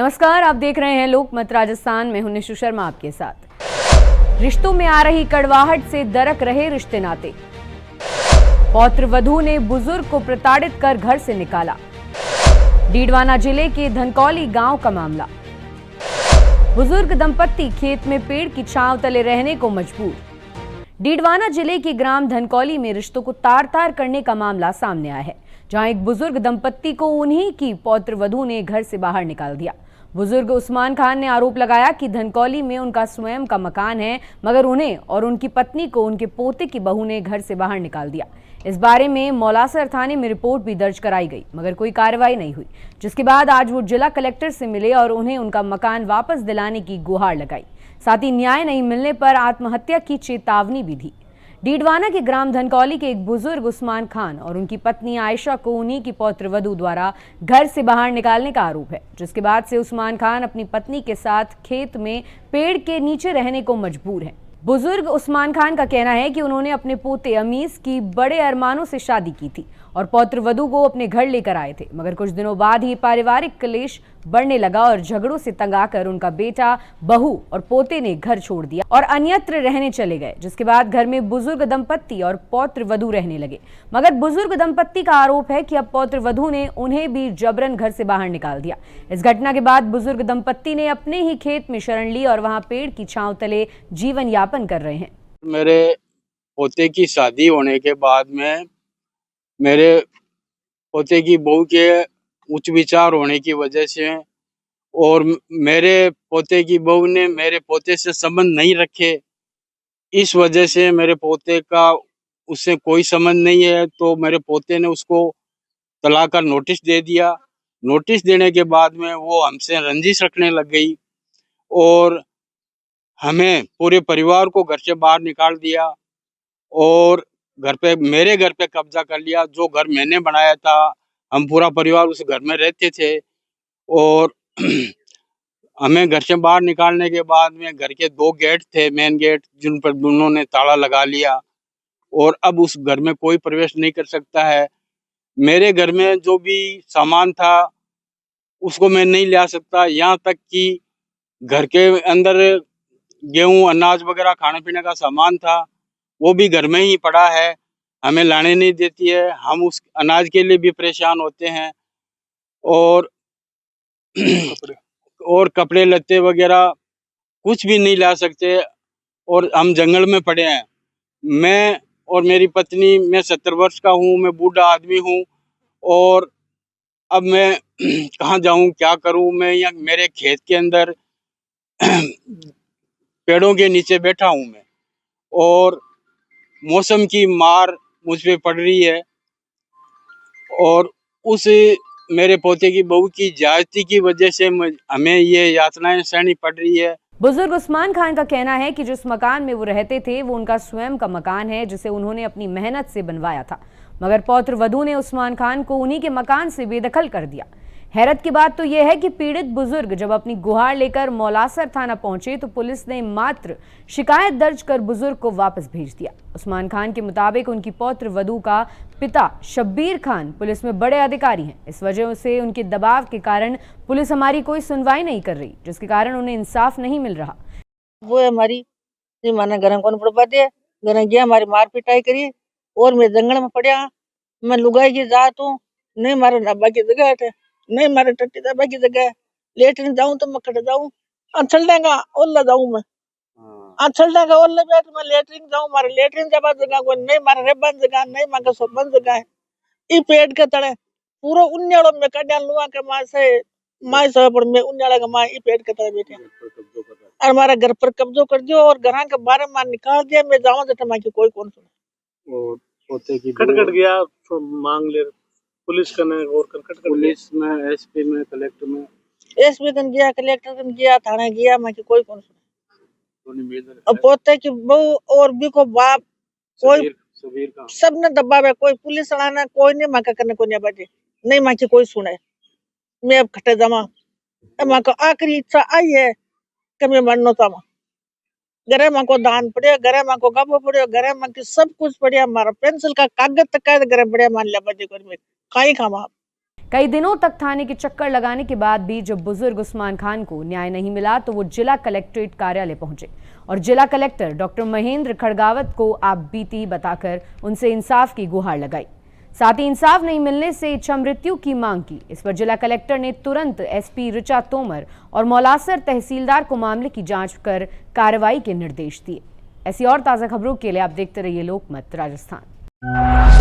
नमस्कार, आप देख रहे हैं लोकमत राजस्थान में। हूं निशु शर्मा आपके साथ। रिश्तों में आ रही कड़वाहट से दरक रहे रिश्ते नाते। पौत्र वधू ने बुजुर्ग को प्रताड़ित कर घर से निकाला। डीडवाना जिले के धनकौली गांव का मामला। बुजुर्ग दंपत्ति खेत में पेड़ की छांव तले रहने को मजबूर। डीडवाना जिले के ग्राम धनकौली में रिश्तों को तार तार करने का मामला सामने आया है, जहां एक बुजुर्ग दंपत्ति को उन्हीं की पौत्र वधू ने घर से बाहर निकाल दिया। बुजुर्ग उस्मान खान ने आरोप लगाया कि धनकौली में उनका स्वयं का मकान है, मगर उन्हें और उनकी पत्नी को उनके पोते की बहू ने घर से बाहर निकाल दिया। इस बारे में मौलासर थाने में रिपोर्ट भी दर्ज कराई गई, मगर कोई कार्रवाई नहीं हुई, जिसके बाद आज वो जिला कलेक्टर से मिले और उन्हें उनका मकान वापस दिलाने की गुहार लगाई। साथ ही न्याय नहीं मिलने पर आत्महत्या की चेतावनी भी दी। डीडवाना के ग्राम धनकौली के एक बुजुर्ग उस्मान खान और उनकी पत्नी आयशा को उन्हीं की पौत्र वधू द्वारा घर से बाहर निकालने का आरोप है, जिसके बाद से उस्मान खान अपनी पत्नी के साथ खेत में पेड़ के नीचे रहने को मजबूर है। बुजुर्ग उस्मान खान का कहना है कि उन्होंने अपने पोते अमीस की बड़े अरमानों से शादी की थी और पौत्र वधू को अपने घर लेकर आए थे, मगर कुछ दिनों बाद ही पारिवारिक क्लेश बढ़ने लगा और झगड़ों से तंग आकर उनका बेटा, बहू और पोते ने घर छोड़ दिया और अन्यत्र रहने चले गए, जिसके बाद घर में बुजुर्ग दंपत्ति और पौत्र वधू रहने लगे। मगर बुजुर्ग दंपत्ति का आरोप है कि अब पौत्र वधू ने उन्हें भी जबरन घर से बाहर निकाल दिया। इस घटना के बाद बुजुर्ग दंपत्ति ने अपने ही खेत में शरण ली और वहां पेड़ की छांव तले जीवन यापन कर रहे हैं। मेरे पोते की शादी होने के बाद में मेरे पोते की बहू के उच्च विचार होने की वजह से और मेरे पोते की बहू ने मेरे पोते से संबंध नहीं रखे, इस वजह से मेरे पोते का उससे कोई संबंध नहीं है, तो मेरे पोते ने उसको तलाक का नोटिस दे दिया। नोटिस देने के बाद में वो हमसे रंजिश रखने लग गई और हमें पूरे परिवार को घर से बाहर निकाल दिया और मेरे घर पे कब्जा कर लिया। जो घर मैंने बनाया था, हम पूरा परिवार उस घर में रहते थे और हमें घर से बाहर निकालने के बाद में घर के 2 गेट थे, मेन गेट, जिन पर दोनों ने ताला लगा लिया और अब उस घर में कोई प्रवेश नहीं कर सकता है। मेरे घर में जो भी सामान था उसको मैं नहीं ला सकता, यहाँ तक कि घर के अंदर गेहूं, अनाज वगैरह खाने पीने का सामान था वो भी घर में ही पड़ा है, हमें लाने नहीं देती है। हम उस अनाज के लिए भी परेशान होते हैं और और कपड़े लत्ते वगैरह कुछ भी नहीं ला सकते और हम जंगल में पड़े हैं। मैं और मेरी पत्नी, मैं 70 वर्ष का हूँ, मैं बूढ़ा आदमी हूँ और अब मैं कहाँ जाऊँ, क्या करूँ। मैं यहाँ मेरे खेत के अंदर पेड़ों के नीचे बैठा हूँ मैं और मौसम की मार मुझ पे पड़ रही है और उस मेरे पोते की बहू की ज्यादती की वजह से हमें ये यातनाएं सहनी पड़ रही है। बुजुर्ग उस्मान खान का कहना है कि जिस मकान में वो रहते थे वो उनका स्वयं का मकान है, जिसे उन्होंने अपनी मेहनत से बनवाया था, मगर पौत्र वधू ने उस्मान खान को उन्हीं के मकान से बेदखल कर दिया। हैरत की बात तो यह है कि पीड़ित बुजुर्ग जब अपनी गुहार लेकर मौलासर थाना पहुंचे तो पुलिस ने मात्र शिकायत दर्ज कर बुजुर्ग को वापस भेज दिया। उस्मान खान के मुताबिक उनकी पौत्र वधू का पिता शब्बीर खान पुलिस में बड़े अधिकारी हैं, इस वजह से उनके दबाव के कारण पुलिस हमारी कोई सुनवाई नहीं कर रही, जिसके कारण उन्हें इंसाफ नहीं मिल रहा। वो हमारी माना गरम कौन पड़ पाते गरम गया, हमारी मार पिटाई करी और मैं जंगल में पड़ा। मैं लुगाई की जात हूँ, नहीं मारे नब्बा की जगह है, नहीं मारे टट्टी दबा की जगह है। लेटरिन जाऊं तो मैं खड़ जाऊं, चल देगा ओल्ला जाऊं मैं, चल देगा ओल्ला बैठ मैं लेटरिन जाऊं, मारे लेटरिन जबा जगह कोई नहीं, मारे रेबन जगह नहीं, मारे सोबन जगह है। ई पेट के तले पूरा उन्याड़ो में कड्या लुआ के माय से पर मैं उन्याड़ा के माय ई पेट के तले बैठे और हमारा घर पर कब्जो कर दियो और घर के बारे में निकाल दिया। मैं जाऊं तो मां की कोई कौन सुने और पोते की कट गया तो मांग ले पुलिस कने और कट पुलिस में, एसपी में, कलेक्टर में, एसपी कन गया, कलेक्टर कन गया, थाने गया, मां की कोई कौन सुने। अब पोते की बहू और भी को बाप कोई सबने दबावे, कोई पुलिस वाला ने कोई नहीं मां का करने को नहीं बाजे, नहीं मां की कोई सुने। मैं अब खटे जमा मां को आखिरी इच्छा आई है कि मैं मरना चाहूं। घरे मां को दान पड़े, घरे मां को गबो पड़े, घरे मां की सब कुछ पड़े, हमारा पेंसिल का कागज तक घरे पड़े, मान लिया बजे कर में खाई खामा। कई दिनों तक थाने के चक्कर लगाने के बाद भी जब बुजुर्ग उस्मान खान को न्याय नहीं मिला तो वो जिला कलेक्ट्रेट कार्यालय पहुंचे और जिला कलेक्टर डॉक्टर महेंद्र खड़गावत को आपबीती बताकर उनसे इंसाफ की गुहार लगाई। साथ ही इंसाफ नहीं मिलने से इच्छा मृत्यु की मांग की। इस पर जिला कलेक्टर ने तुरंत एसपी ऋचा तोमर और मौलासर तहसीलदार को मामले की जांच कर कार्रवाई के निर्देश दिए। ऐसी और ताज़ा खबरों के लिए आप देखते रहिए लोकमत राजस्थान।